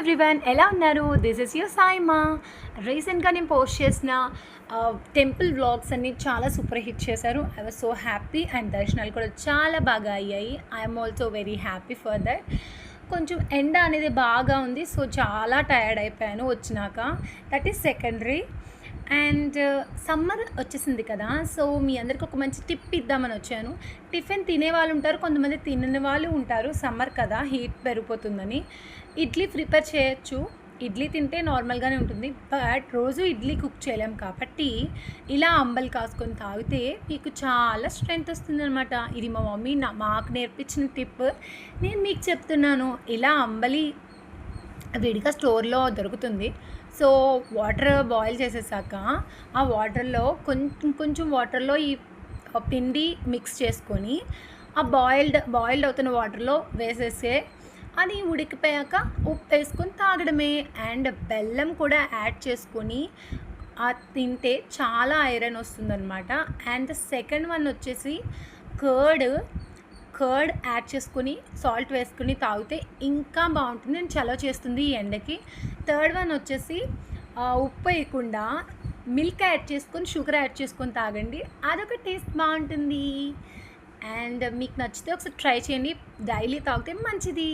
Everyone, ఎలా ఉన్నారు? This is your SIIMA. రీసెంట్గా నేను పోస్ట్ చేసిన టెంపుల్ వ్లాగ్స్ అన్నీ చాలా సూపర్ హిట్ చేశారు. I was so happy and దర్శనాలు కూడా చాలా బాగా అయ్యాయి. I'm also very happy for that. కొంచెం ఎండ అనేది బాగా ఉంది, సో చాలా టయర్డ్ అయిపోయాను వచ్చినాక. That is secondary. And summer వచ్చేసింది కదా, సో మీ అందరికి ఒక మంచి టిప్ ఇద్దామని వచ్చాను. టిఫిన్ తినే వాళ్ళు ఉంటారు, కొంతమంది తినని వాళ్ళు ఉంటారు. సమ్మర్ కదా, హీట్ పెరిగిపోతుందని ఇడ్లీ ప్రిపేర్ చేయొచ్చు. ఇడ్లీ తింటే నార్మల్గానే ఉంటుంది, బట్ రోజు ఇడ్లీ కుక్ చేయలేం కాబట్టి ఇలా అంబలి కాసుకొని తాగితే మీకు చాలా స్ట్రెంగ్త్ వస్తుంది అనమాట. ఇది మా మమ్మీ మాకు నేర్పించిన టిప్, నేను మీకు చెప్తున్నాను. ఇలా అంబలి విడిగా స్టోర్లో దొరుకుతుంది. సో వాటర్ బాయిల్ చేసేసాక ఆ వాటర్లో కొంచెం వాటర్లో ఈ పిండి మిక్స్ చేసుకొని ఆ బాయిల్డ్ అవుతున్న వాటర్లో వేసేసే అది ఉడికిపోయాక ఉప్పు వేసుకొని తాగడమే. అండ్ బెల్లం కూడా యాడ్ చేసుకొని తింటే చాలా ఐరన్ వస్తుందన్నమాట. అండ్ సెకండ్ వన్ వచ్చేసి కర్డ్ యాడ్ చేసుకొని సాల్ట్ వేసుకుని తాగితే ఇంకా బాగుంటుంది, నేను చలవ చేస్తుంది ఈ ఎండకి. థర్డ్ వన్ వచ్చేసి ఉప్పు వేయకుండా మిల్క్ యాడ్ చేసుకొని షుగర్ యాడ్ చేసుకొని తాగండి, అదొక టేస్ట్ బాగుంటుంది. అండ్ మీకు నచ్చితే ఒకసారి ట్రై చేయండి, డైలీ తాగితే మంచిది.